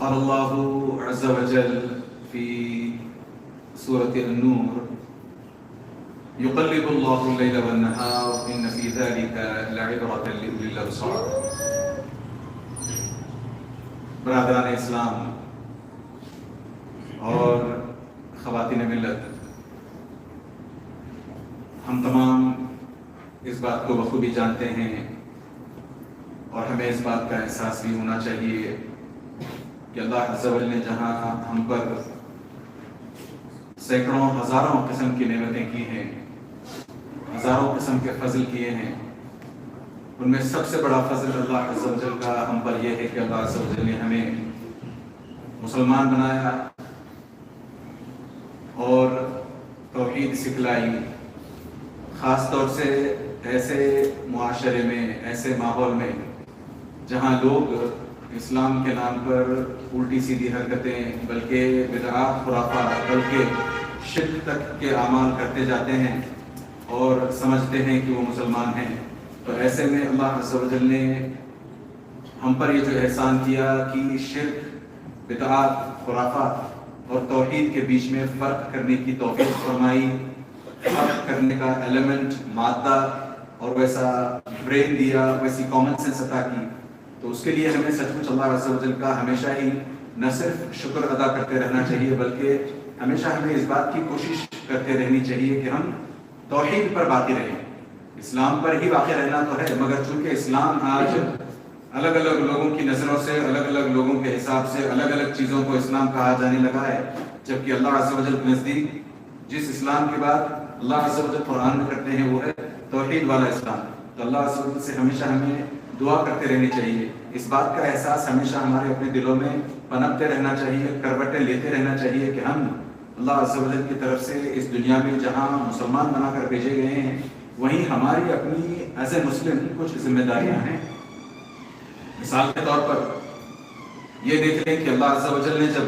قال الله عز وجل في سورة النور يقلب الله الليل والنهار إن في ذلك لعبرة لأولي الأبصار. برادران اسلام اور خواتین ملت، ہم تمام اس بات کو بخوبی جانتے ہیں اور ہمیں اس بات کا احساس بھی ہونا چاہیے کہ اللہ عز و جل نے جہاں ہم پر سینکڑوں ہزاروں قسم کی نعمتیں کی ہیں، ہزاروں قسم کے فضل کیے ہیں، ان میں سب سے بڑا فضل اللہ عز و جل کا ہم پر یہ ہے کہ اللہ عز و جل نے ہمیں مسلمان بنایا اور توحید سکھلائی، خاص طور سے ایسے معاشرے میں، ایسے ماحول میں جہاں لوگ اسلام کے نام پر الٹی سیدھی حرکتیں، بلکہ بدعات، خرافات، بلکہ شرک تک کے اعمال کرتے جاتے ہیں اور سمجھتے ہیں کہ وہ مسلمان ہیں۔ تو ایسے میں اللہ عز و جل نے ہم پر یہ جو احسان کیا کہ شرک، بدعات، خرافات اور توحید کے بیچ میں فرق کرنے کی توفیق فرمائی، فرق کرنے کا ایلیمنٹ، مادہ اور ویسا برین دیا، ویسی کامن سینس عطا کی۔ تو اس کے لیے ہمیں سچ مچ اللہ عز و جل کا ہمیشہ ہی نہ صرف شکر ادا کرتے رہنا چاہیے، بلکہ ہمیشہ ہمیں اس بات کی کوشش کرتے رہنی چاہیے کہ ہم توحید پر باقی رہیں۔ اسلام پر ہی باقی رہنا تو ہے، مگر چونکہ اسلام آج الگ الگ لوگوں کی نظروں سے، الگ الگ لوگوں کے حساب سے الگ الگ چیزوں کو اسلام کہا جانے لگا ہے، جبکہ اللہ عز و جل کے نزدیک جس اسلام کی بات اللہ عز و جل قرآن میں کرتے ہیں وہ ہے توحید والا اسلام۔ تو اللہ عز و جل سے ہمیشہ ہمیں دعا کرتے رہنی چاہیے، اس بات کا احساس ہمیشہ ہمارے اپنے دلوں میں پنپتے رہنا چاہیے، کروٹیں لیتے رہنا چاہیے کہ ہم اللہ عز و جل کی طرف سے اس دنیا میں جہاں مسلمان بنا کر بھیجے گئے ہیں، وہیں ہماری اپنی ایز اے مسلم کچھ ذمہ داریاں ہیں۔ مثال کے طور پر یہ دیکھ لیں کہ اللہ عز و جل نے جب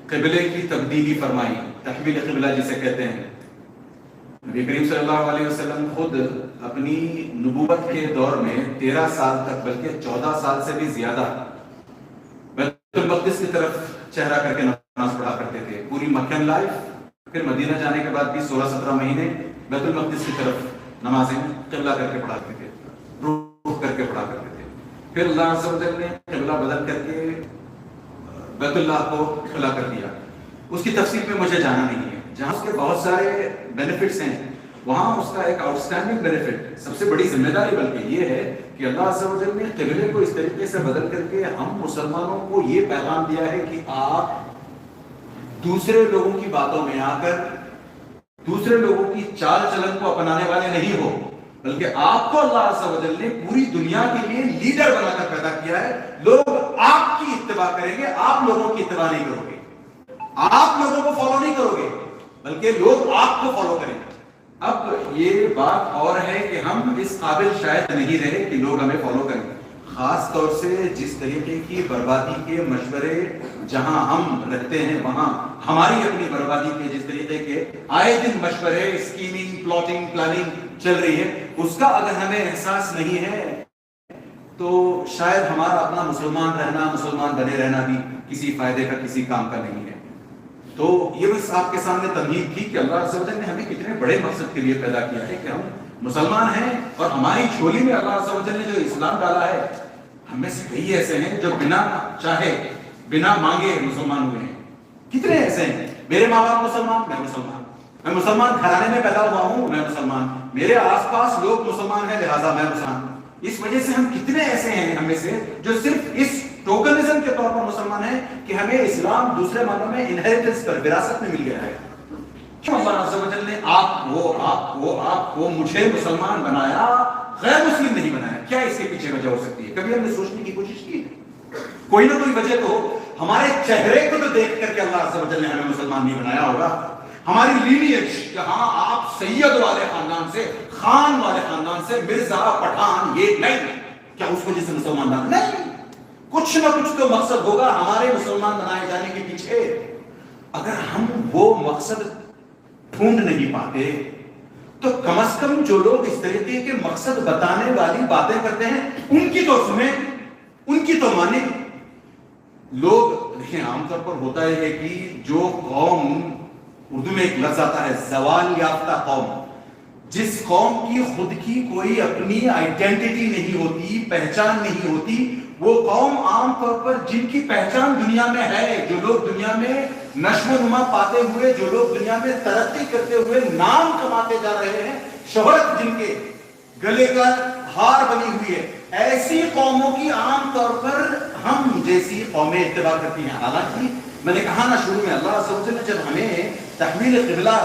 قبلے کی تبدیلی فرمائی، تحویل قبلہ جسے کہتے ہیں، نبی کریم صلی اللہ علیہ وسلم خود اپنی نبوت کے دور میں 13 سال تک، بلکہ 14 سال سے بھی زیادہ بیت المقدس کی طرف چہرہ کر کے نماز پڑھا کرتے تھے۔ پوری مکن لائف، پھر مدینہ جانے کے بعد بھی 16-17 مہینے بیت المقدس کی طرف نمازیں قبلہ کر کے پڑھاتے تھے، رخ کر کے پڑھا کرتے تھے۔ پھر اللہ عز و جل نے قبلہ بدل کر کے بیت اللہ کو کھلا کر دیا۔ اس کی تفصیل میں مجھے جانا نہیں ہے، جہاں اس کے بہت سارے بینیفٹس ہیں، وہاں اس کا ایک آؤٹ اسٹینڈنگ بینیفٹ، سب سے بڑی ذمہ داری بلکہ یہ ہے کہ اللہ عز و جل نے قبلے کو اس طریقے سے بدل کر کے ہم مسلمانوں کو یہ پیغام دیا ہے کہ آپ دوسرے لوگوں کی باتوں میں آ کر دوسرے لوگوں کی چال چلن کو اپنانے والے نہیں ہو، بلکہ آپ کو اللہ عز و جل نے پوری دنیا کے لیے لیڈر بنا کر پیدا کیا ہے۔ لوگ آپ کی اتباع کریں گے، آپ لوگوں کی اتباع نہیں کرو گے، آپ لوگوں کو فالو نہیں کرو گے، بلکہ لوگ آپ کو فالو کریں گے۔ اب یہ بات اور ہے کہ ہم اس قابل شاید نہیں رہے کہ لوگ ہمیں فالو کریں، خاص طور سے جس طریقے کی بربادی کے مشورے جہاں ہم رکھتے ہیں، وہاں ہماری اپنی بربادی کے جس طریقے کے آئے دن مشورے، اسکیمنگ، پلاٹنگ، پلاننگ چل رہی ہے، اس کا اگر ہمیں احساس نہیں ہے تو شاید ہمارا اپنا مسلمان رہنا، مسلمان بنے رہنا بھی کسی فائدے کا، کسی کام کا نہیں ہے۔ تو یہ بس آپ کے سامنے تمہید تھی کہ اللہ عز و جل نے ہمیں کتنے بڑے مقصد کے لیے پیدا کیا ہے کہ ہم مسلمان ہیں، اور ہماری جھولی میں اللہ عز و جل نے جو اسلام ڈالا ہے، ہم میں سے کئی ایسے ہیں جو بنا چاہے، بنا مانگے مسلمان ہوئے ہیں۔ کتنے ایسے ہیں، میرے ماں باپ مسلمان، میں مسلمان، میں مسلمان گھرانے میں پیدا ہوا ہوں، میں مسلمان، میرے آس پاس لوگ مسلمان ہیں لہٰذا میں مسلمان۔ اس وجہ سے ہم کتنے ایسے ہیں ہم میں سے جو صرف اس ٹوکنزم کے طور پر مسلمان ہیں کہ ہمیں اسلام دوسرے معنوں میں انہیریٹنس پر، وراثت میں مل گیا ہے۔ کیوں اللہ عز و جل نے آپ کو مجھے مسلمان بنایا، غیر مسلم نہیں بنایا؟ کیا اس کے پیچھے وجہ ہو سکتی ہے؟ کبھی ہم نے سوچنے کی کوشش کی؟ کوئی نہ کوئی وجہ تو ہمارے چہرے کو تو دیکھ کر کے اللہ عز و جل نے ہمیں مسلمان نہیں بنایا ہوگا۔ ہماری لینیج کہ ہاں آپ سید والے خاندان سے، خان والے خاندان سے، مرزا، پٹھان، یہ نہیں، کیا اس وجہ سے مسلمان بنا؟ نہیں، کچھ نہ کچھ تو مقصد ہوگا ہمارے مسلمان بنائے جانے کے پیچھے۔ اگر ہم وہ مقصد ڈھونڈ نہیں پاتے تو کم از کم جو لوگ اس طریقے کے مقصد بتانے والی باتیں کرتے ہیں ان کی تو سنیں، ان کی تو مانیں، لوگ دیکھیں عام طور پر ہوتا ہے کہ جو قوم، اردو میں ایک لفظ آتا ہے زوال یافتہ قوم، جس قوم کی خود کی کوئی اپنی آئیڈینٹی نہیں ہوتی، پہچان نہیں ہوتی، وہ قوم عام طور پر جن کی پہچان دنیا میں ہے، جو لوگ دنیا میں نشو و نما پاتے ہوئے، جو لوگ دنیا میں ترقی کرتے ہوئے نام کماتے جا رہے ہیں، شہرت جن کے گلے کا ہار بنی ہوئی ہے، ایسی قوموں کی عام طور پر ہم جیسی قومیں اتباع کرتی ہیں. حالانکہ میں نے کہا نا شروع میں، اللہ عز و جل نے جب ہمیں تحویل قبلہ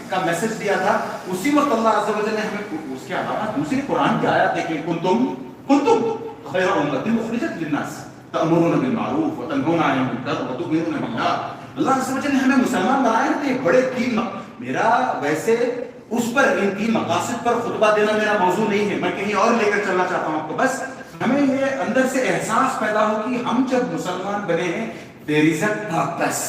کا میسج دیا تھا، اسی وقت اللہ عز و جل نے ہمیں اس کے علاوہ دوسری قرآن کی آیات دیکھیں، کنتم خیر امۃ اخرجت للناس تأمرون بالمعروف وتنهون عن المنکر وتؤمنون باللہ. اللہ عز و جل نے ہمیں مسلمان بنائے تھے بڑے تین. میرا ویسے اس پر ان تین مقاصد پر خطبہ دینا میرا موضوع نہیں ہے، میں کہیں اور لے کر چلنا چاہتا ہوں آپ کو. بس ہمیں یہ اندر سے احساس پیدا ہو کہ ہم جب مسلمان بنے ہیں، there is a purpose,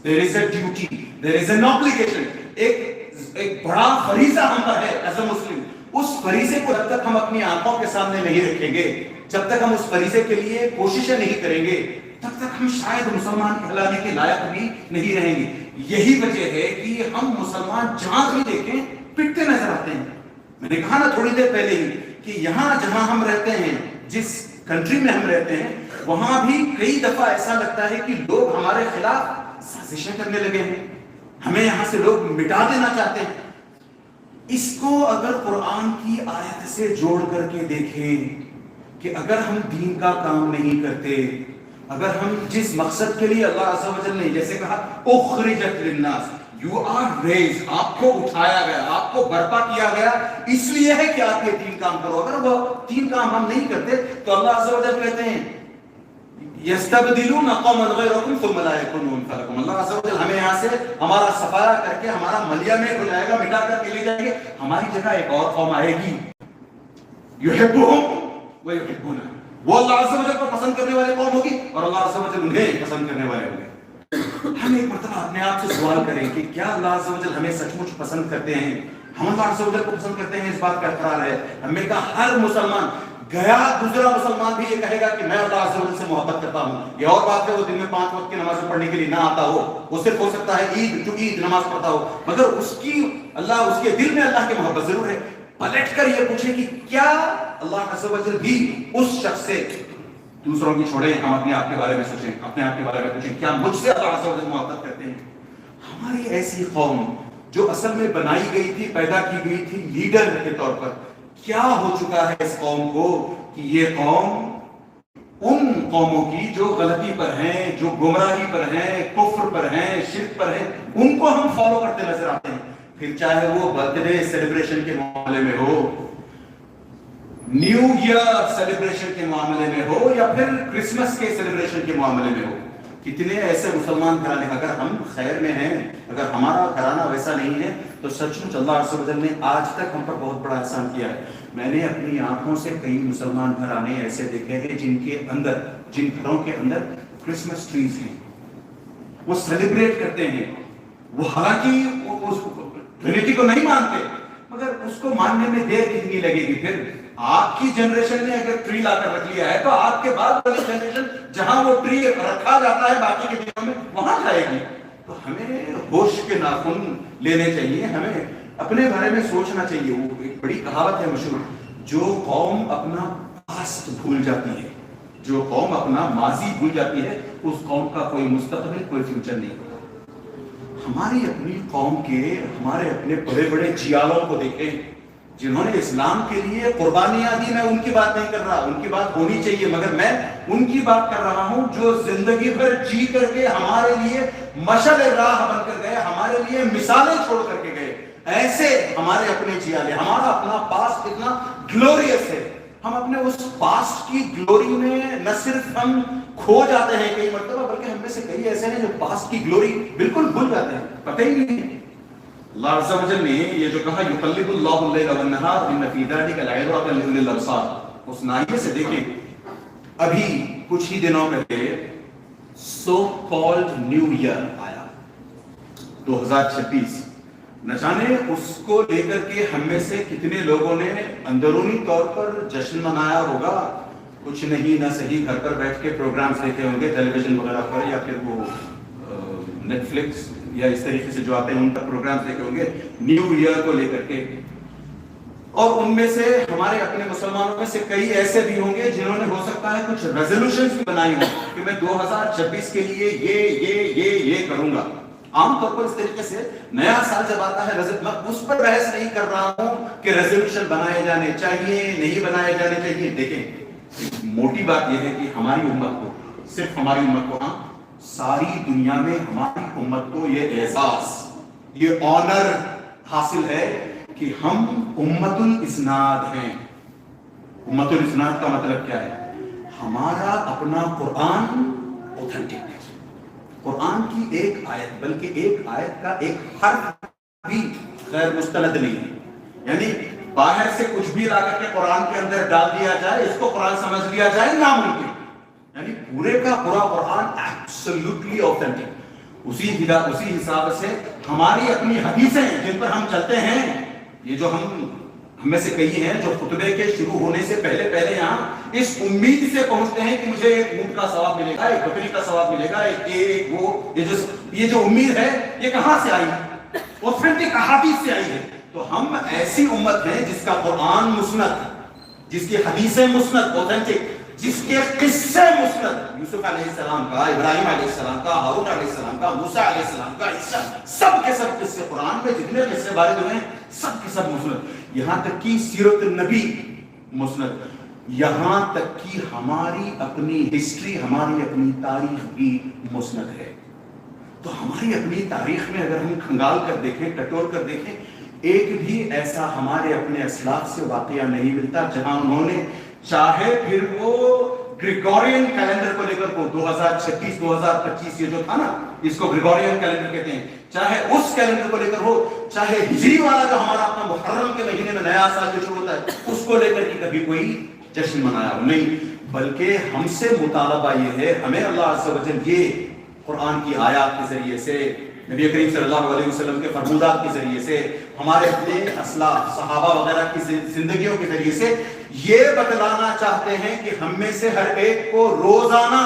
there is a duty, there is an obligation. ایک بڑا فریضہ ہم پر ہے ایز اے مسلم. اس فریضے کو جب تک ہم اپنی آنکھوں کے سامنے نہیں رکھیں گے، جب تک ہم اس فریضے کے لیے کوششیں نہیں کریں گے، تب تک ہم شاید مسلمان کہلانے کے لائق بھی نہیں رہیں گے. یہی وجہ ہے کہ ہم مسلمان جہاں بھی دیکھیں پٹتے نظر آتے ہیں. میں نے کہا نا تھوڑی دیر پہلے ہی کہ یہاں جہاں ہم رہتے ہیں، جس کنٹری میں ہم رہتے ہیں، وہاں بھی کئی دفعہ ایسا لگتا ہے کہ لوگ ہمارے خلاف سازشیں کرنے لگے ہیں، ہمیں یہاں سے لوگ مٹا دینا چاہتے ہیں. اس کو اگر قرآن کی آیت سے جوڑ کر کے دیکھیں کہ اگر ہم دین کا کام نہیں کرتے، اگر ہم جس مقصد کے لیے اللہ عز و جل نے جیسے کہا اخرجت للناس، یو آر ریز، آپ کو اٹھایا گیا، آپ کو برپا کیا گیا اس لیے ہے کہ آپ یہ تین کام کرو. اگر وہ تین کام ہم نہیں کرتے تو اللہ عز و جل کہتے ہیں یستبدلون قوما غیرکم ثم لا یکونوا مثلکم. اللہ عز و جل ہمیں یہاں سے ہمارا صفایا کر کے ہمارا ملیا میں ہو جائے گا، مٹا کر کے لے جائیں گے، ہماری جگہ ایک اور قوم آئے گی. یحبهم ویحبونہ، وہ اللہ عز و جل کو پسند کرنے والے قوم ہوگی اور اللہ عز و جل انہیں پسند کرنے والے ہوں گے. ہم ایک مرتبہ اپنے آپ سے سوال کریں کہ کیا اللہ عز و جل ہمیں سچ مچ پسند کرتے ہیں؟ ہم اللہ عز و جل کو پسند کرتے ہیں؟ اس بات کا اقرار ہے. ہمیں کا ہر مسلمان گیا گزرا مسلمان بھی یہ کہے گا کہ میں اللہ عز و جل سے محبت کرتا ہوں. یہ اور بات ہے وہ دن میں 5 وقت کی نماز پڑھنے کے لیے نہ آتا ہو، وہ صرف ہو سکتا ہے عید نماز پڑھتا ہو، مگر اس کی اللہ، اس کے دل میں اللہ کی محبت ضرور ہے. پلٹ کر یہ پوچھیں کہ کیا اللہ عز و جل بھی اس شخص سے، دوسروں کی چھوڑیں، ہم اپنے آپ کے بارے میں سوچیں، اپنے آپ کے بارے میں پوچھیں، کیا مجھ سے اللہ عز و جل محبت کرتے ہیں؟ ہماری ایسی قوم جو اصل میں بنائی گئی تھی، پیدا کی گئی تھی لیڈر کے طور پر، کیا ہو چکا ہے اس قوم کو کہ یہ قوم ان قوموں کی جو غلطی پر ہیں، جو گمراہی پر ہیں، کفر پر ہیں، شرک پر ہیں، ان کو ہم فالو کرتے نظر آتے ہیں. پھر چاہے وہ برتھ ڈے سیلیبریشن کے معاملے میں ہو، نیو ایئر سیلیبریشن کے معاملے میں ہو، یا پھر کرسمس کے سیلیبریشن کے معاملے میں ہو. کتنے ایسے مسلمان گھرانے، اگر ہم خیر میں ہیں، اگر ہمارا گھرانہ ویسا نہیں ہے تو سچ مچ اللہ عز و جل نے آج تک ہم پر بہت بڑا احسان کیا ہے. میں نے اپنی آنکھوں سے کئی مسلمان گھرانے ایسے دیکھے ہیں جن کے اندر، جن گھروں کے اندر کرسمس ٹریز ہیں، وہ سیلیبریٹ کرتے ہیں. وہ حالانکہ اس ٹرینٹی کو نہیں مانتے، مگر اس کو ماننے میں دیر کتنی لگے گی؟ پھر آپ کی جنریشن نے اگر ٹری لا کر رکھ لیا ہے تو آپ کے بعد والی جنریشن جہاں وہ ٹری رکھا جاتا ہے باقی کے دنوں میں، وہاں جائے گی. تو ہمیں ہوش کے ناخن لینے چاہیے، ہمیں اپنے بارے میں سوچنا چاہیے. وہ ایک بڑی کہاوت ہے مشہور، جو قوم اپنا پاسٹ بھول جاتی ہے، جو قوم اپنا ماضی بھول جاتی ہے، اس قوم کا کوئی مستقبل، کوئی فیوچر نہیں ہوتا. ہماری اپنی قوم کے، ہمارے اپنے بڑے بڑے جیالوں کو دیکھیں جنہوں نے اسلام کے لیے قربانیاں دی. میں ان کی بات نہیں کر رہا، ان کی بات ہونی چاہیے، مگر میں ان کی بات کر رہا ہوں جو زندگی بھر جی کر کے ہمارے لیے مشعل راہ بن کر گئے، ہمارے لیے مثالیں چھوڑ کر کے گئے. ایسے ہمارے اپنے جیالے، ہمارا اپنا پاسٹ کتنا گلوریس ہے. ہم اپنے اس پاسٹ کی گلوری میں نہ صرف ہم کھو جاتے ہیں کئی مرتبہ، بلکہ ہم میں سے کئی ایسے ہیں جو پاسٹ کی گلوری بالکل بھول جاتے ہیں، پتہ ہی نہیں ہے. اللہ عز و جل نے یہ جو کہا یقلب اللہ اللیل والنہار ان فی ذلک لعبرۃ لأولی الابصار، اس ناحیے سے دیکھیں ابھی کچھ ہی دنوں پہلے سو کالڈ نیو ایئر آیا 2026. نہ جانے اس کو لے کر کے ہم میں سے کتنے لوگوں نے اندرونی طور پر جشن منایا ہوگا، کچھ نہیں نہ صحیح گھر پر بیٹھ کے پروگرامز دیکھے ہوں گے ٹیلی ویژن وغیرہ پر، یا پھر وہ نیٹ فلکس یا اس طریقے سے جو آتے ہیں ان پر پروگرامز دیکھے ہوں گے نیو ایئر کو لے کر کے. اور ان میں سے ہمارے اپنے مسلمانوں میں سے کئی ایسے بھی ہوں گے جنہوں نے ہو سکتا ہے کچھ ریزولوشنز بھی بنائی ہوں کہ میں 2026 کے لیے یہ کروں گا. عام طور پر اس طریقے سے نیا سال جب آتا ہے میں اس پر بحث نہیں کر رہا ہوں کہ ریزولوشن بنائے جانے چاہیے نہیں بنائے جانے چاہیے. دیکھیں موٹی بات یہ ہے کہ ہماری امت کو، صرف ہماری امت کو، ہاں ساری دنیا میں ہماری امت کو یہ اعزاز، یہ آنر حاصل ہے کہ ہم امت الاسناد ہیں. امت الاسناد کا مطلب کیا ہے؟ ہمارا اپنا قرآن اوتھینٹک ہے. قرآن کی ایک آیت، بلکہ ایک آیت کا ایک حرف بھی غیر مستند نہیں ہے. یعنی باہر سے کچھ بھی لا کر کے قرآن کے اندر ڈال دیا جائے، اس کو قرآن سمجھ لیا جائے، ناممکن. یعنی پورے کا پورا قرآن ایبسولوٹلی اوتھینٹک. اسی حساب سے ہماری اپنی حدیثیں جن پر ہم چلتے ہیں، یہ جو ہم میں سے کئی ہیں جو خطبے کے شروع ہونے سے پہلے یہاں اس امید سے پہنچتے ہیں کہ مجھے ایک اونٹ کا ثواب ملے گا، ایک بکری کا ثواب ملے گا، یہ جو امید ہے یہ کہاں سے آئی؟ اوتھینٹک احادیث سے آئی ہے. تو ہم ایسی امت ہیں جس کا قرآن مسند، جس کی حدیثیں مسند اوتھینٹک، جس کے قصے مسند، یوسف علیہ السلام کا، ابراہیم علیہ السلام کا، ہارون علیہ السلام کا، موسیٰ علیہ السلام کا، سب کے سب قصے قرآن میں جتنے قصے وارد ہوئے ہیں سب کے سب مسند. یہاں تک کہ سیرت النبی مسند، یہاں تک کہ ہماری اپنی ہسٹری، ہماری اپنی تاریخ بھی مسند ہے. تو ہماری اپنی تاریخ میں اگر ہم کھنگال کر دیکھیں، ٹٹول کر دیکھیں، ایک بھی ایسا ہمارے اپنے اسلاف سے واقعہ نہیں ملتا جہاں انہوں نے چاہے پھر وہ گریگورین کیلنڈر کو لے کر کو 2026 2025 یہ جو تھا نا، اس کو گریگورین کیلنڈر کہتے ہیں، چاہے اس کیلنڈر کو لے کر ہو، چاہے ہجری والا جو ہمارا اپنا محرم کے مہینے میں نیا سال جو شروع ہوتا ہے اس کو لے کر کے کبھی کوئی جشن منایا ہو نہیں. بلکہ ہم سے مطالبہ یہ ہے، ہمیں اللہ عز و جل یہ قرآن کی آیات کے ذریعے سے، نبی کریم صلی اللہ علیہ وسلم کے فرمودات کے ذریعے سے، ہمارے اپنے اسلاف صحابہ وغیرہ کی زندگیوں کے ذریعے سے یہ بتلانا چاہتے ہیں کہ ہم میں سے ہر ایک کو روزانہ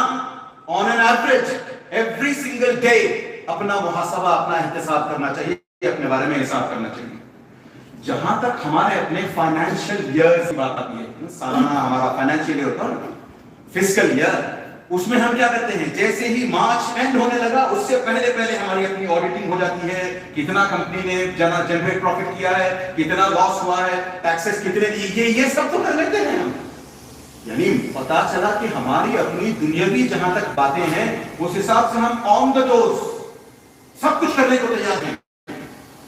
on an average every single day اپنا محاسبہ، اپنا احتساب کرنا چاہیے، اپنے بارے میں حساب کرنا چاہیے. جہاں تک ہمارے اپنے فائنینشیل ایئر کی بات آتی ہے، سالانہ ہمارا فائنینشیل ایئر ہوتا ہے، فسکل ایئر، اس میں ہم کیا کرتے ہیں؟ جیسے ہی مارچ اینڈ ہونے لگا اس سے پہلے ہماری اپنی آڈیٹنگ ہو جاتی ہے، کتنا کمپنی نے جنریٹ پروفٹ کیا ہے، کتنا لاس ہوا ہے، ٹیکسز کتنے دیے، یہ سب تو کر لیتے ہیں ہم. یعنی پتا چلا کہ ہماری اپنی دنیاوی جہاں تک باتیں ہیں اس حساب سے ہم آن دا ڈورز سب کچھ کرنے کو تیار ہیں.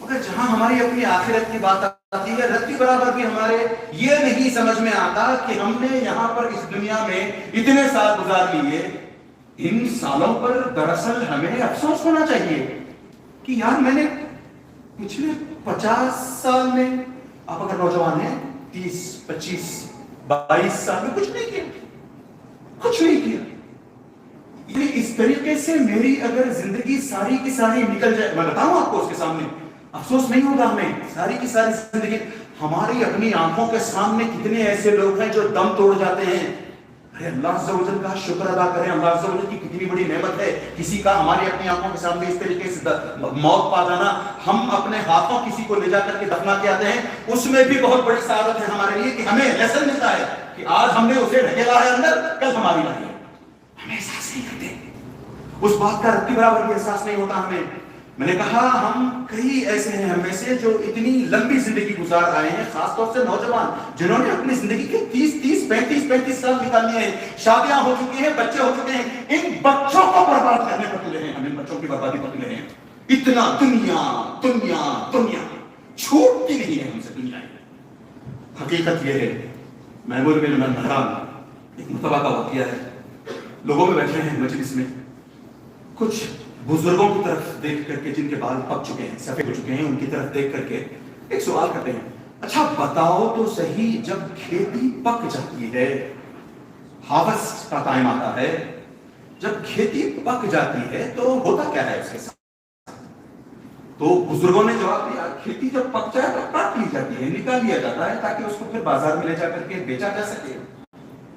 مگر جہاں ہماری اپنی آخرت کی بات آتی ہے، رتی برابر بھی ہمارے یہ نہیں سمجھ میں آتا کہ ہم نے یہاں پر اس دنیا میں اتنے سال گزار لیے، ان سالوں پر دراصل ہمیں افسوس ہونا چاہیے کہ یار میں نے پچھلے 50 سال میں، آپ اگر نوجوان ہیں 30 25 22 سال میں کچھ نہیں کیا. یعنی اس طریقے سے میری اگر زندگی ساری کی ساری نکل جائے، میں بتاؤں آپ کو اس کے سامنے افسوس نہیں ہوگا ہمیں. ساری کی ساری زندگی ہماری اپنی آنکھوں کے سامنے کتنے ایسے لوگ ہیں جو دم توڑ جاتے ہیں. ارے اللہ عز و جل کا شکر ادا کریں، اللہ عز و جل کی کتنی بڑی نعمت ہے. کسی کا ہماری اپنی آنکھوں کے سامنے اس طریقے سے موت پا جانا، ہم اپنے ہاتھوں کسی کو لے جا کر کے دفنا کے آتے ہیں، اس میں بھی بہت بڑی سعادت ہے ہمارے لیے کہ ہمیں لیسن ملتا ہے کہ آج ہم نے اسے ڈھکیلا ہے اندر، کل ہماری باری ہے. ہمیں احساس نہیں کرتے، اس بات کا رتی برابر بھی احساس نہیں ہوتا ہمیں. میں نے کہا ہم کئی ایسے ہیں ہم میں سے جو اتنی لمبی زندگی گزار آئے ہیں، خاص طور سے نوجوان جنہوں نے اپنی زندگی کے 30 35 سال نکال لیے ہیں، شادیاں ہو چکی ہیں، بچے ہو چکے ہیں. ان بچوں کو برباد کرنے پر تلے ہیں، ہم ان بچوں کی بربادی پر تلے ہیں. اتنا دنیا چھوٹتی نہیں ہے ہم سے دنیا. حقیقت یہ ہے، محمود بن مہران ایک مرتبہ کا واقعہ ہے. لوگوں میں بیٹھے ہیں مجلس میں، کچھ بزرگوں کی طرف دیکھ کر کے جن کے بال پک چکے ہیں، سفید ہو چکے ہیں، ان کی طرف دیکھ کر کے ایک سوال کرتے ہیں، اچھا بتاؤ تو صحیح، جب کھیتی پک جاتی ہے، ہارویسٹ کا ٹائم آتا ہے، جب کھیتی پک جاتی ہے تو ہوتا کیا ہے اس کے ساتھ؟ تو بزرگوں نے جواب دیا، کھیتی جب پک جائے تو کاٹ لی جاتی ہے، نکال لیا جاتا ہے تاکہ اس کو پھر بازار میں لے جا کر کے بیچا جا سکے.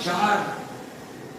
4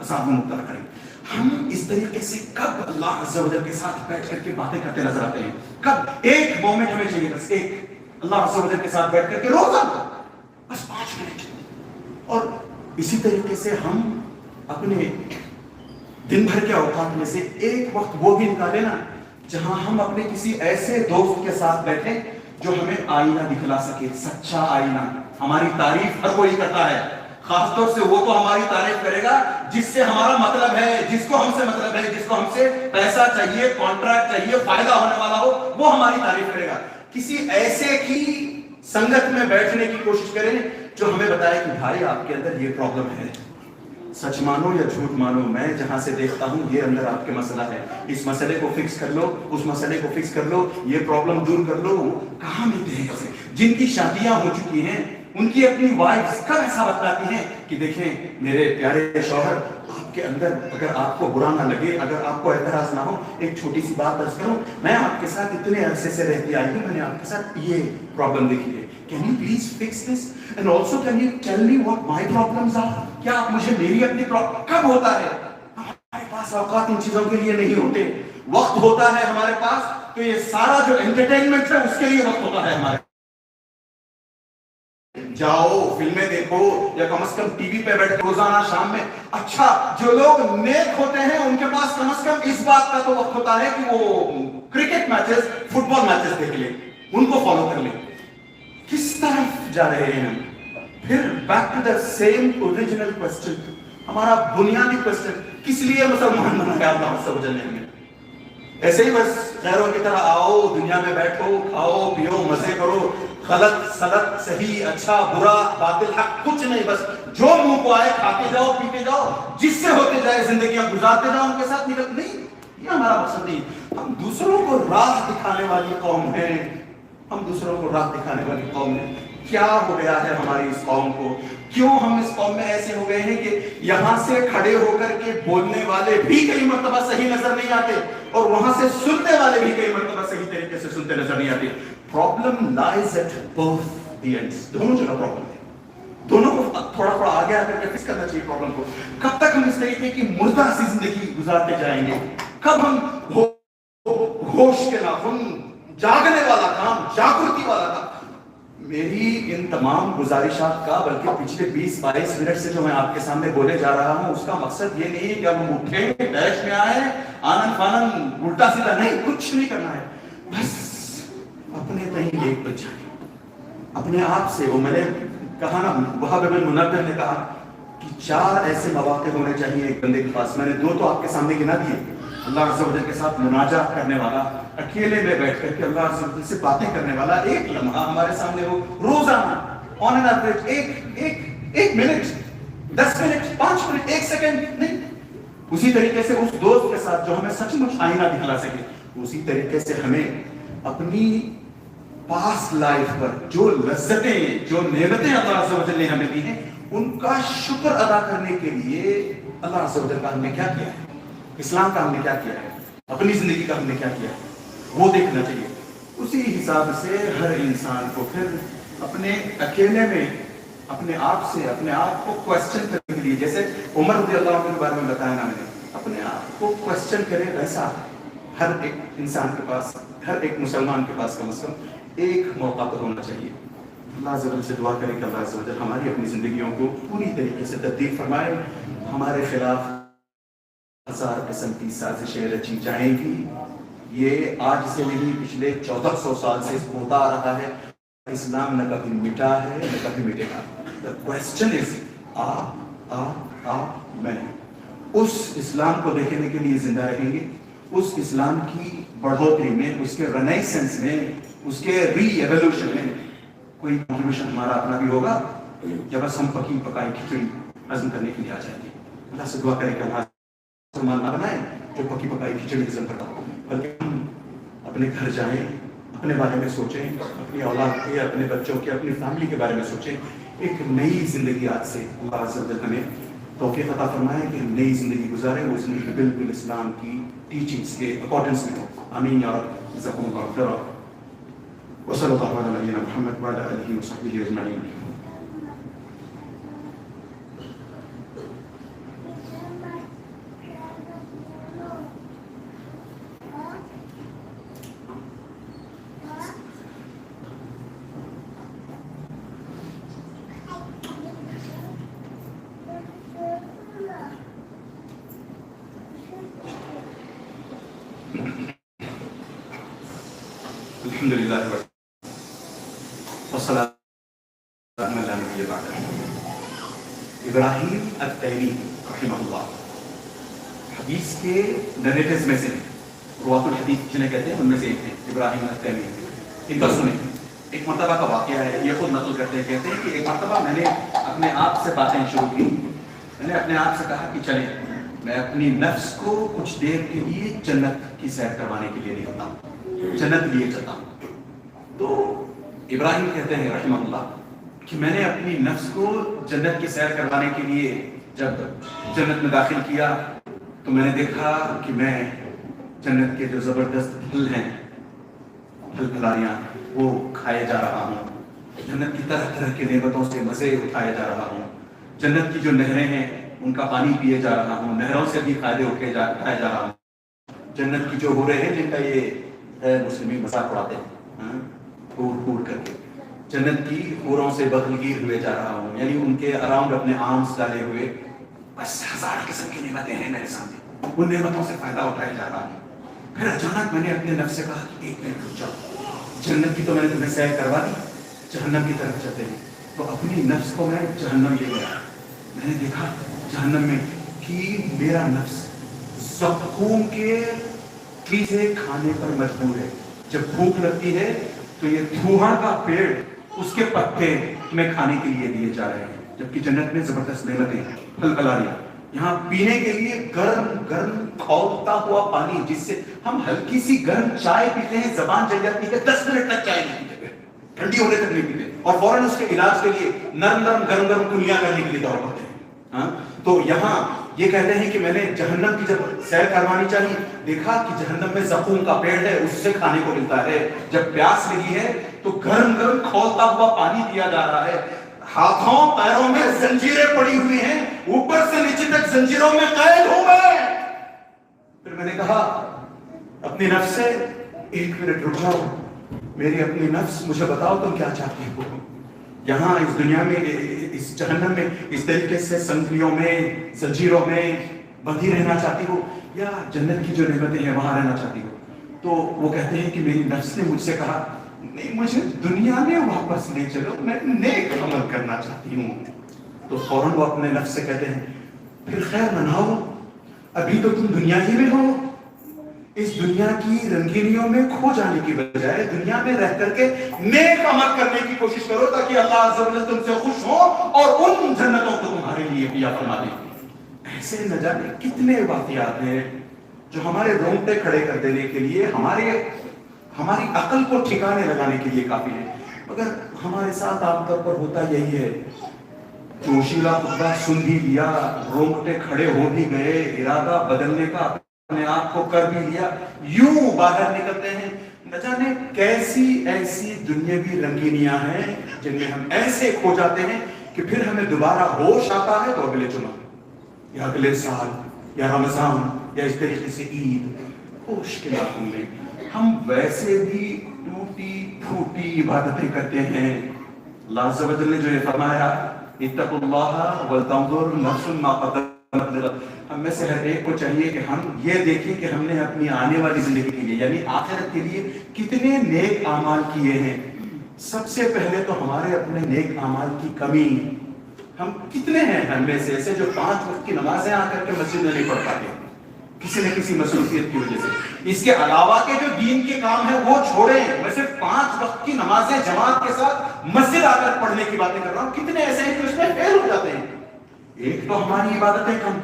عذاب میں مبتلا کریں گے. ہم اس طریقے سے کب اللہ عز و جل کے ساتھ بیٹھ کر کے باتیں کرتے نظر آتے ہیں؟ کب ایک مومنٹ ہمیں چاہیے، بس ایک اللہ عز و جل کے ساتھ بیٹھ کر کے روزانہ بس 5 منٹ. اور اسی طریقے سے ہم اپنے دن بھر کے اوقات میں سے ایک وقت وہ بھی نکالے نا جہاں ہم اپنے کسی ایسے دوست کے ساتھ بیٹھیں جو ہمیں آئینہ دکھلا سکے، سچا آئینہ. ہماری تعریف ہر کوئی کرتا ہے، خاص طور سے وہ تو ہماری تعریف کرے گا جس سے ہمارا مطلب ہے، جس کو ہم سے مطلب ہے، جس کو ہم سے پیسہ چاہیے، کانٹریکٹ چاہیے، فائدہ ہونے والا ہو، وہ ہماری تعریف کرے گا. کسی ایسے کی سنگت میں بیٹھنے کی کوشش کریں جو ہمیں بتائے کہ بھائی آپ کے اندر یہ پرابلم ہے. سچ مانو یا جھوٹ مانو، میں جہاں سے دیکھتا ہوں یہ اندر آپ کے مسئلہ ہے، اس مسئلے کو فکس کر لو، اس مسئلے کو فکس کر لو، یہ پرابلم دور کر لو. کہاں ملتے ہیں ایسے جن کی شادیاں ہو چکی ہیں؟ ان کی اپنی وائفز کب ایسا بتاتی ہیں کہ دیکھیں میرے پیارے شوہر، آپ کے اندر اگر آپ کو برا نہ لگے، اگر آپ کو اعتراض نہ ہو، ایک چھوٹی سی بات عرض کروں، میں آپ کے ساتھ اتنے عرصے سے رہتی آئی ہوں، میں نے آپ کے ساتھ یہ پرابلم دیکھی ہے. Can you please fix this? And also can you tell me what my problems are? کیا آپ مجھے میری اپنی پرابلم کب ہوتا ہے؟ ہمارے پاس اوقات ان چیزوں کے لیے نہیں ہوتے. وقت ہوتا ہے ہمارے پاس تو یہ سارا جو انٹرٹینمنٹ ہے اس کے لیے وقت ہوتا ہے ہمارے. جاؤ فلمیں دیکھو یا کم از کم ٹی وی پہ بیٹھ روزانہ شام میں. اچھا جو لوگ نیک ہوتے ہیں ان کے پاس کم از کم اس بات کا تو وقت ہوتا ہے کہ وہ cricket matches, fit ball matches دیکھ لیں، ان کو فالو کر لیں. کس طرف جا رہے ہیں ہم؟ پھر back to the same original question, ہمارا بنیادی کوسچن، کس لیے مسلمان بنایا اللہ عز و جل نے ہمیں؟ ایسے ہی بس غیروں کی طرح آؤ دنیا میں بیٹھو، کھاؤ پیو مزے کرو، غلط سلط صحیح اچھا برا باطل حق کچھ نہیں، بس جو منہ کو آئے کھاتے جاؤ پیتے جاؤ، جس سے ہوتے جائے زندگیاں گزارتے جاؤ ان کے ساتھ نکل. نہیں، یہ ہمارا مقصد نہیں. ہم دوسروں کو راہ دکھانے والی قوم ہیں، ہم دوسروں کو راہ دکھانے والی قوم ہیں. کیا ہو گیا ہے ہماری اس قوم کو؟ کیوں ہم اس قوم میں ایسے ہو گئے ہیں کہ یہاں سے کھڑے ہو کر کے بولنے والے بھی کئی مرتبہ صحیح نظر نہیں آتے اور وہاں سے سننے والے بھی کئی مرتبہ صحیح طریقے سے سنتے نظر نہیں آتے. Problem lies at both the ends. دونوں جگہ پرابلم ہے، دونوں کو تھوڑا تھوڑا آگے آ کر کے فکس کرنا چاہیے پرابلم کو. کب تک ہم اس طریقے کی مردہ سی زندگی گزارتے جائیں گے؟ کب ہم ہوش کے ناخن، جاگنے والا کام، جاگرتی والا کام. میری ان تمام گزارشات کا بلکہ پچھلے 20-22 منٹ سے جو میں آپ کے سامنے بولے جا رہا ہوں اس کا مقصد یہ نہیں ہے کہ ہم اٹھیں ڈیش میں آئیں آنن فانن الٹا سیدھا، نہیں، کچھ نہیں کرنا ہے. بس اپنے تئیں ایک بچ جائیں اپنے آپ سے. وہ میں نے کہا نا، وہاب بن منبہ نے کہا کہ 4 ایسے مواقع ہونے چاہیے ایک بندے کے پاس. میں نے 2 تو آپ کے سامنے گنا دیے. اللہ عز و جل کے ساتھ مناجات کرنے والا، اکیلے میں بیٹھ کر کے اللہ عز و جل سے باتیں کرنے والا. ایک لمحہ ہمارے سامنے ہو روزانہ، آن این ایوریج ایک منٹ، 10 منٹ، 5 منٹ، 1 سیکنڈ نہیں. اسی طریقے سے اس دوست کے ساتھ جو ہمیں سچ مچ آئینہ دکھلا سکے. اسی طریقے سے ہمیں اپنی پاس لائف پر جو لذتیں، جو نعمتیں اللہ عز و جل نے ہمیں دی ہیں ان کا شکر ادا کرنے کے لیے اللہ عز و جل کا ہم نے کیا کیا ہے، اسلام کا ہم نے کیا کیا ہے، اپنی زندگی کا ہم نے کیا کیا ہے، وہ دیکھنا چاہیے. اسی حساب سے ہر انسان کو پھر اپنے اکیلے میں اپنے آپ سے اپنے آپ کو کوسچن کرنے کے لیے، جیسے عمر رضی اللہ عنہ کے بارے میں بتایا نا میں نے، اپنے آپ کو کوسچن کرے. ویسا ہر ایک انسان کے پاس، ہر ایک مسلمان کے پاس کم از کم ایک موقع پر ہونا چاہیے. اللہ عز و جل سے دعا کریں کہ اللہ عز و جل ہماری اپنی زندگیوں کو پوری طریقے سے تبدیل فرمائے. ہمارے خلاف 1000 قسم کی سازشیں رچی جائیں گی. یہ آج سے نہیں، پچھلے 1400 سال سے ہوتا آ رہا ہے. اسلام نہ کبھی مٹا ہے نہ کبھی مٹے گا. The question is میں اس اسلام کو دیکھنے کے لیے زندہ رہیں گے. اس اسلام کی بڑھوتری میں، اس کے رینیسنس میں، اس کے ری ایولیوشن میں کوئی کنٹریبیوشن ہمارا اپنا بھی ہوگا یا بس ہم پکی پکائی کھچڑی ہضم کرنے کے لیے آ جائیں گے؟ اللہ سے دعا کریں کہ اللہ مسلمان نہ بنائیں جو پکی پکائی کھچڑی ہضم کرتا ہو، بلکہ ہم اپنے گھر جائیں، اپنے بارے میں سوچیں، اپنی اولاد کے، اپنے بچوں کے، اپنی فیملی کے بارے میں سوچیں. ایک نئی زندگی آج سے اللہ عز و جل ہمیں توفیق عطا فرمائے کہ ہم نئی زندگی گزاریں، وہ زندگی بالکل اسلام کی ٹیچنگز کے اکارڈنس میں ہو. آمین یا رب. جزاکم اللہ خیرا. وصلی اللہ علی نبینا محمد وعلی آلہ وصحبہ اجمعین. الحمدللہ والصلاۃ علی نبی بعد. ابراہیم التیمی رحمہ اللہ حدیث کے نریٹرز میں سے رواۃ الحدیث جنہیں کہتے ہیں ان میں سے ایک ہیں ابراہیم التیمی. ان کا سنیں ایک مرتبہ کا واقعہ ہے. یہ خود نقل کرتے ہیں, کہتے ہیں کہ ایک مرتبہ میں نے اپنے آپ سے باتیں شروع کی. میں نے اپنے آپ سے کہا کہ چلیں میں اپنی نفس کو کچھ دیر کے لیے جنت کی سیر کروانے کے لیے نکلتا ہوں, جنت لیے چلتا ہوں. تو ابراہیم کہتے ہیں رحمہ اللہ کہ میں نے اپنی نفس کو جنت کی سیر کروانے کے لیے جب جنت میں داخل کیا تو میں نے دیکھا کہ میں جنت کے جو زبردست پھل ہیں, پھل پھلاریاں, وہ کھائے جا رہا ہوں. جنت کی طرح طرح کی نعمتوں سے مزے اٹھائے جا رہا ہوں. جنت کی جو نہریں ہیں ان کا پانی پیے جا رہا ہوں, نہروں سے بھی فائدے اٹھائے جا رہا ہوں. جنت کی جو ہو رہے ہیں جن کا یہ مسلمین مذاق اڑاتے ہیں پھوڑ پھوڑ کر کے, جنت کی حوروں سے بغلگیر ہوئے جا رہا ہوں, یعنی ان کے اراؤنڈ اپنے آرمز ڈالے ہوئے. بس ہزار قسم کی نعمتیں ہیں میرے سامنے, ان نعمتوں سے فائدہ اٹھایا جا رہا ہے. پھر اچانک میں نے اپنے نفس سے کہا کہ ایک منٹ رک جاؤ, جنت کی تو میں نے تمہیں سیر کروا دی, جہنم کی طرف چلتے ہیں. تو اپنی نفس کو میں جہنم لے گیا. میں نے دیکھا جہنم میں کہ میرا نفس زقوم کے چیزیں کھانے پر مجبور ہے. جب بھوک لگتی ہے تو یہ دھوہا کا پیڑ, اس کے پتے میں کھانے کے لیے دیے جا رہے ہیں, جبکہ جنت میں زبردست نعمتیں ہیں, پھل پھلاریاں. یہاں پینے کے لیے گرم گرم کھولتا ہوا پانی, جس سے ہم ہلکی سی گرم چائے پیتے ہیں زبان جل جاتی ہے, 10 منٹ تک چائے نہیں پیتے, ٹھنڈی ہونے تک نہیں پیتے, اور فوراً اس کے علاج کے لیے نرم نرم گرم گرم کلیاں کرنے کے لیے دوڑ پڑتے ہیں. تو یہاں یہ کہتے ہیں کہ میں نے جہنم کی جب سیر کروانی چاہیے, دیکھا کہ جہنم میں زقوم کا پیڑ ہے, اس سے کھانے کو ملتا ہے. جب پیاس لگی ہے تو گرم گرم کھولتا ہوا پانی دیا جا رہا ہے. ہاتھوں پیروں میں زنجیریں پڑی ہوئی ہیں, اوپر سے نیچے تک زنجیروں میں قید ہو گئے. پھر میں نے کہا اپنی نفس سے ایک منٹ رک جاؤ, میری اپنی نفس مجھے بتاؤ تم کیا چاہتی ہو. یہاں اس دنیا میں اس جہنم میں اس طریقے سے سنگلیوں میں زنجیروں میں بندھی رہنا چاہتی ہو, یا جنت کی جو نعمتیں ہیں وہاں رہنا چاہتی ہو. تو وہ کہتے ہیں کہ میری نفس نے مجھ سے کہا نہیں, مجھے دنیا میں واپس لے چلو, میں نیک عمل کرنا چاہتی ہوں. تو فوراً وہ اپنے نفس سے کہتے ہیں پھر خیر مناؤ, ابھی تو تم دنیا ہی میں ہو. اس دنیا کی رنگینیوں میں کھو جانے کی بجائے دنیا میں رہ کر کے نیک عمل کرنے کی کوشش کرو, تاکہ اللہ عز و جل تم سے خوش ہو اور ان جنتوں کو تمہارے لیے عطا فرما دے. ایسے نہ جانے کتنے واقعات ہیں جو ہمارے رونگٹے کھڑے کر دینے کے لیے, ہماری عقل کو ٹھکانے لگانے کے لیے کافی ہے. مگر ہمارے ساتھ عام طور پر ہوتا یہی ہے, جوشیلا خطبہ سن بھی لیا, رونگٹے کھڑے ہو بھی گئے, ارادہ بدلنے کا اپنے آپ کو کر بھی لیا, یوں باہر نکلتے ہیں. نہ جانے کیسی ایسی دنیاوی رنگینیاں ہیں جن میں ہم ایسے کھو جاتے ہیں کہ پھر ہمیں دوبارہ ہوش آتا ہے تو اگلے جمعہ یا اگلے سال یا رمضان یا اس طریقے سے عید, ہوش کے علاقوں میں ہم ویسے بھی ٹوٹی پھوٹی عبادتیں کرتے ہیں. اللہ عز و جل نے جو یہ فرمایا اتقوا اللہ ولتنظر نفس ما قدمت لغد, ہم میں سے ہر ایک کو چاہیے کہ ہم یہ دیکھیں کہ ہم نے اپنی آنے والی زندگی کے لیے یعنی آخرت کے لیے کتنے نیک اعمال کیے ہیں. سب سے پہلے تو ہمارے اپنے نیک اعمال کی کمی, ہم کتنے ہیں ہم میں سے ایسے جو 5 وقت کی نمازیں آ کر کے مسجد میں نہیں پڑھ پاتے کسی نہ کسی مصروفیت کی وجہ سے. اس کے علاوہ کے جو دین کے کام ہیں وہ چھوڑیں, میں صرف 5 وقت کی نمازیں جماعت کے ساتھ مسجد آ کر پڑھنے کی باتیں کر رہا ہوں. کتنے ایسے ہیں جو اس میں فیل ہو جاتے ہیں. ایک تو ہماری عبادتیں کم,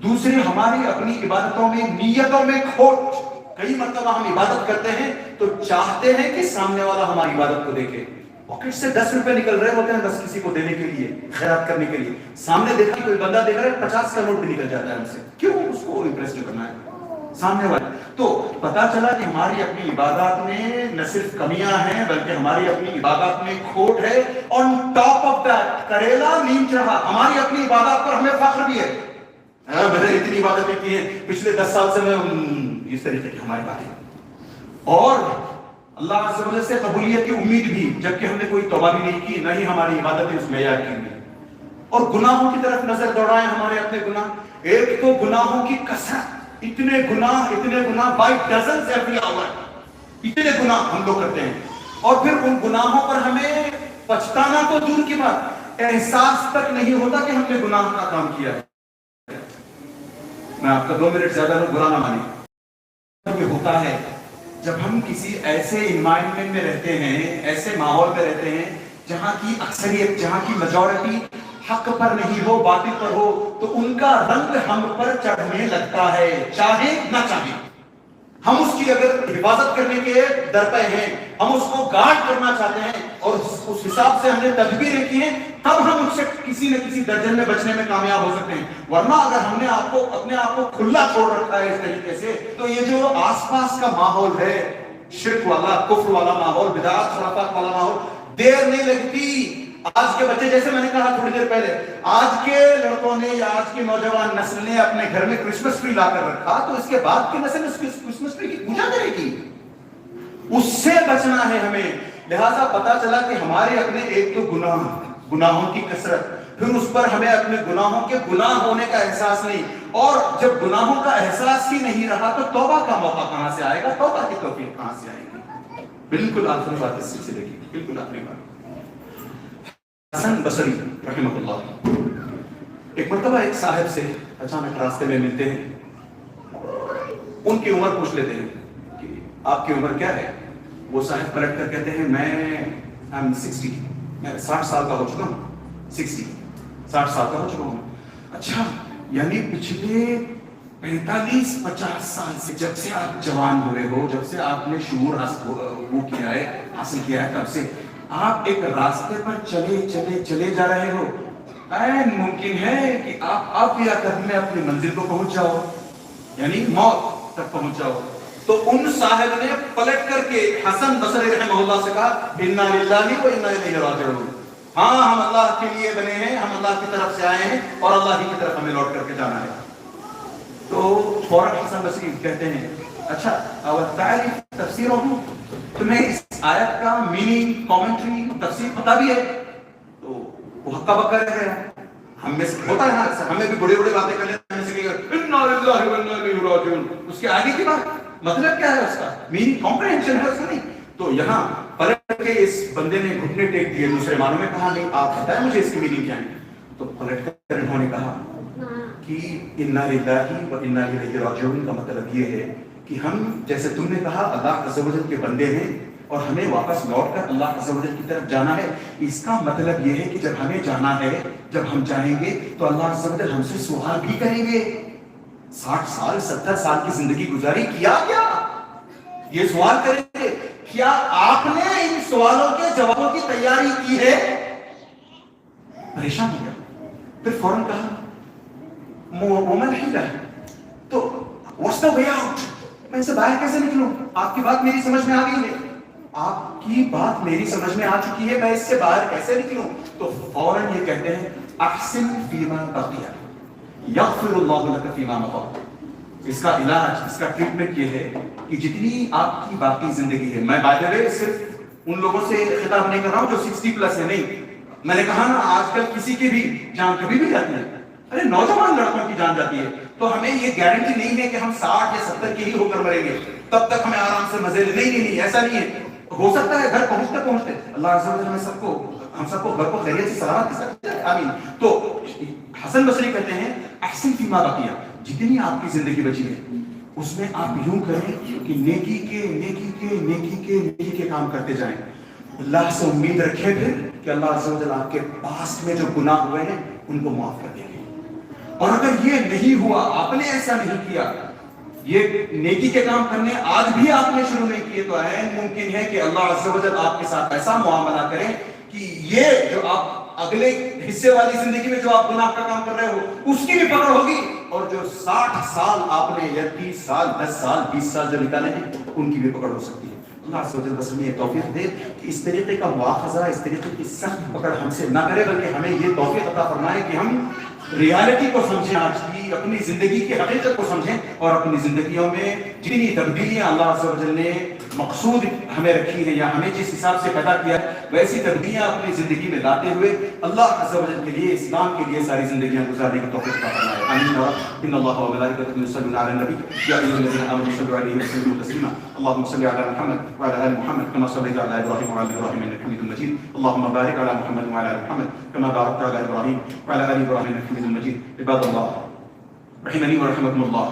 دوسری ہماری اپنی عبادتوں میں نیتوں میں کھوٹ. کئی مرتبہ ہم عبادت کرتے ہیں تو چاہتے ہیں کہ سامنے والا ہماری عبادت کو دیکھے, پاکٹ سے 10 روپے نکل رہے ہوتے ہیں بس کسی کو دینے کے لیے, خیرات کرنے کے لیے. سامنے دیکھا کوئی بندہ دیکھ رہا ہے 50 کا نوٹ بھی نکل جاتا ہے ہم سے, کیوں؟ اس کو امپریس کرنا ہے سامنے والے. تو پتا چلا کہ ہماری اپنی عبادات میں نہ صرف کمیاں ہیں بلکہ ہماری اپنی عبادات میں کھوٹ ہے. اور ٹاپ آف دیٹ کریلا نیم چڑھا, ہماری اپنی عبادات پر ہمیں فخر بھی ہے. میں نے اتنی عبادتیں کی ہیں پچھلے 10 سال سے, میں اس طریقے کی ہماری باتیں, اور اللہ عز و جل سے قبولیت کی امید بھی, جبکہ ہم نے کوئی توبہ بھی نہیں کی, نہ ہی ہماری عبادتیں اس معیار کی ہوئی. اور گناہوں کی طرف نظر دوڑائیں, ہمارے اپنے گناہ. ایک تو گناہوں کی کثرت, اتنے گناہ بائی ڈزنز ایوری آور، اتنے گناہ ہم لوگ کرتے ہیں، اور پھر ان گناہوں پر ہمیں پچھتانا تو دور کی بات، احساس تک نہیں ہوتا کہ ہم نے گناہ کا کام کیا ہے۔ میں آپ کا 2 منٹ زیادہ برا نہ مانیں، یہ ہوتا ہے جب ہم کسی ایسے انوائرمنٹ میں رہتے ہیں، ایسے ماحول میں رہتے ہیں جہاں کی اکثریت، جہاں کی میجورٹی حق پر نہیں ہو، باطل پر ہو، تو ان کا رنگ ہم پر چڑھنے لگتا ہے، چاہے نہ چاہے۔ ہم اس کی اگر حفاظت کرنے کے درپے ہیں، ہم اس کو گارڈ کرنا چاہتے ہیں اور اس حساب سے ہم نے تدبیریں کی ہیں، تب ہم اس سے کسی نہ کسی درجن میں بچنے میں کامیاب ہو سکتے ہیں۔ ورنہ اگر ہم نے اپنے آپ کو کھلا چھوڑ رکھا ہے اس طریقے سے، تو یہ جو آس پاس کا ماحول ہے، شرک والا، کفر والا ماحول، بدعات خرافات والا ماحول، دیر نہیں لگتی۔ آج کے بچے، جیسے میں نے کہا تھوڑی دیر پہلے، آج کے لڑکوں نے یا آج کی نوجوان نسل نے اپنے گھر میں کرسمس ٹری لا کر رکھا، تو اس کے بعد کی نسل اس کرسمس ٹری کی پوجا کرے گی۔ اس سے بچنا ہے ہمیں۔ لہٰذا پتا چلا کہ ہمارے اپنے ایک تو گناہوں کی کثرت، پھر اس پر ہمیں اپنے گناہوں کے گناہ ہونے کا احساس نہیں، اور جب گناہوں کا احساس ہی نہیں رہا تو توبہ کا موقع کہاں سے آئے گا، توبہ کی توفیق کہاں سے آئے گی؟ بالکل آخری بات اس سلسلے کی، بالکل آخری بات۔ حسن بصری رحمہ اللہ ایک مرتبہ ایک صاحب سے اچانک راستے میں ملتے ہیں، ان کی عمر پوچھ لیتے ہیں کہ آپ کی عمر کیا ہے؟ وہ صاحب پلٹ کر کہتے ہیں میں 60 سال کا ہو چکا ہوں، 60 سال کا ہو چکا ہوں۔ اچھا، یعنی پچھلے 45-50 سال سے، جب سے آپ جوان ہوئے ہو، جب سے آپ نے شعور حاصل کیا ہے، تب سے آپ ایک راستے پر چلے جا رہے ہو، این ممکن ہے کہ آپ یا کبھی میں اپنی منزل کو پہنچ جاؤ، یعنی موت تک پہنچ جاؤ۔ تو ان صاحب نے پلٹ کر کے حسن بصری رحمہ اللہ سے کہا انا للہ و انا الیہ راجعون، ہاں ہم اللہ کے لیے بنے ہیں، ہم اللہ کی طرف سے آئے ہیں اور اللہ ہی کی طرف ہمیں لوٹ کر کے جانا ہے۔ تو فوراً حسن بصری کہتے ہیں اچھا اور تعریف تفسیر ہو، تمہیں اس آیت کا میننگ، کامنٹری، تفسیر پتہ بھی ہے؟ تو وہ ہکا بکا رہ گیا۔ ہم میں ہوتا ہے نا، ہمیں بھی بڑے باتیں کر لیتے ہیں، جیسے کہ انا للہ و انا الیہ راجعون، اس کے آگے کی بات مطلب کیا ہے، اس کا میننگ کمپریہنشن ہے اس کا نہیں۔ تو یہاں پلٹ کے اس بندے نے گھٹنے ٹیک دیے، دوسرے معنوں میں کہا نہیں آپ بتائیں مجھے اس کی میننگ کیا ہے۔ تو پلٹ کر انہوں نے کہا کہ انا للہ و انا الیہ راجعون کا مطلب یہ ہے کہ ہم، جیسے تم نے کہا، اللہ عز و جل کے بندے ہیں اور ہمیں واپس لوٹ کر اللہ عز و جل کی طرف جانا ہے۔ اس کا مطلب یہ ہے کہ جب ہمیں جانا ہے، جب ہم جائیں گے تو اللہ عز و جل ہم سے سوال بھی کریں گے۔ 60 سال 70 سال کی زندگی گزاری، کیا یہ سوال کریں گے، کیا آپ نے ان سوالوں کے جوابوں کی تیاری کی ہے؟ پریشان ہو گیا، پھر فوراً کہا مومن حیلہ، تو what's the way out؟ میں اسے باہر کیسے نکلوں؟ آپ کی بات میری سمجھ میں آ گئی ہے، آپ کی بات میری سمجھ میں آ چکی ہے، میں اس سے باہر کیسے نکلوں؟ تو فوراً یہ کہتے ہیں احسن فیما بقی یغفر اللہ لک فیما مضی۔ اس کا علاج، اس کا ٹریٹمنٹ یہ ہے کہ جتنی آپ کی باقی زندگی ہے، میں بائی دا وے صرف ان لوگوں سے خطاب نہیں کر رہا ہوں جو 60 پلس ہے، نہیں، میں نے کہا نا آج کل کسی کی بھی جان کبھی بھی جاتی ہے، ارے نوجوان لڑکوں کی جان جاتی ہے، تو ہمیں یہ گارنٹی نہیں ہے کہ ہم 60 یا 70 کے ہی ہو کر مریں گے، تب تک ہمیں آرام سے مزے لے، نہیں ایسا نہیں ہے۔ ہو سکتا ہے گھر پہنچتے اللہ عز و جل ہم سب کو گھر کو خیریت سے سلامت کر سکتے ہیں، آمین۔ تو حسن بصری کہتے ہیں احسن فیما بقی، جتنی آپ کی زندگی بچی ہے اس میں آپ یوں کریں کہ نیکی کے کام کرتے جائیں، اللہ سے امید رکھیں پھر کہ اللہ عز و جل آپ کے پاس میں جو گناہ ہوئے ہیں ان کو معاف کر دیں گے۔ اور اگر یہ نہیں ہوا، آپ نے ایسا نہیں کیا، یہ نیکی کے کام کرنے آج بھی آپ نے شروع نہیں کیے، تو عین ممکن ہے کہ اللہ عز و جل آپ کے ساتھ ایسا معاملہ کریں کہ یہ جو آپ اگلے حصے والی زندگی میں جو آپ گناہ کا کام کر رہے ہو اس کی بھی پکڑ ہوگی، اور جو 60 سال آپ نے یا 30 سال 10 سال 20 سال جو نکالے ہیں ان کی بھی پکڑ ہو سکتی ہے۔ اللہ عز و جل بس ہمیں یہ توفیق دے کہ اس طریقے کا مواخذہ، اس طریقے کی سخت پکڑ ہم سے نہ کرے، بلکہ ہمیں یہ توفیق عطا فرمائے کہ ہم ریالٹی کو سمجھیں، آج کی اپنی زندگی کی حقیقت کو سمجھیں، اور اپنی زندگیوں میں جتنی تبدیلیاں اللہ عز و جل نے مقصود ہمیں رکھی ہیں یا ہمیں جس حساب سے پیدا کیا ہے، ویسی تبدیلیاں اپنی زندگی میں لاتے ہوئے اللہ عز و جل کے لیے، اسلام کے لیے ساری زندگیاں گزارنے کی توفیق عطا فرمائے. آمین. ان اللہ وملائکته یصلون علی النبی یا ایھا الذین آمنوا صلوا علیہ وسلموا تسلیما. اللهم صل علی محمد وعلى ال محمد كما صليت على ابراهيم وعلى ال ابراهيم انك حميد مجيد. اللهم بارك على محمد وعلى ال محمد كما باركت على ابراهيم وعلى ال ابراهيم انك حميد مجيد. عباد الله رحمني ورحمكم الله،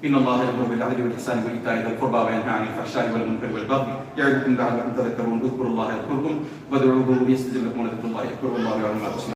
ان الله يأمر بالعدل والاحسان وايتاء ذي القربى وينهى عن الفحشاء والمنكر والبغي يعظكم لعلكم تذكرون. اذكروا الله يذكركم وادعوه يستجب لكم ولذكر الله اكبر والله يعلم ما تصنعون.